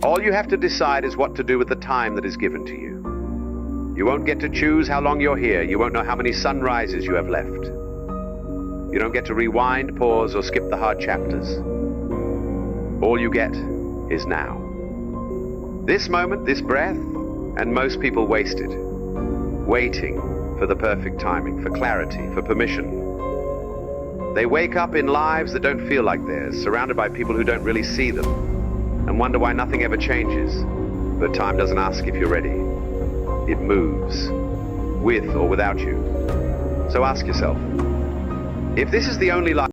All you have to decide is what to do with the time that is given to you. You won't get to choose how long you're here. You won't know how many sunrises you have left. You don't get to rewind, pause, or skip the hard chapters. All you get is now. This moment, this breath, and most people waste it, waiting for the perfect timing, for clarity, for permission. They wake up in lives that don't feel like theirs, surrounded by people who don't really see them, and wonder why nothing ever changes. But time doesn't ask if you're ready. It moves, with or without you. So ask yourself, if this is the only life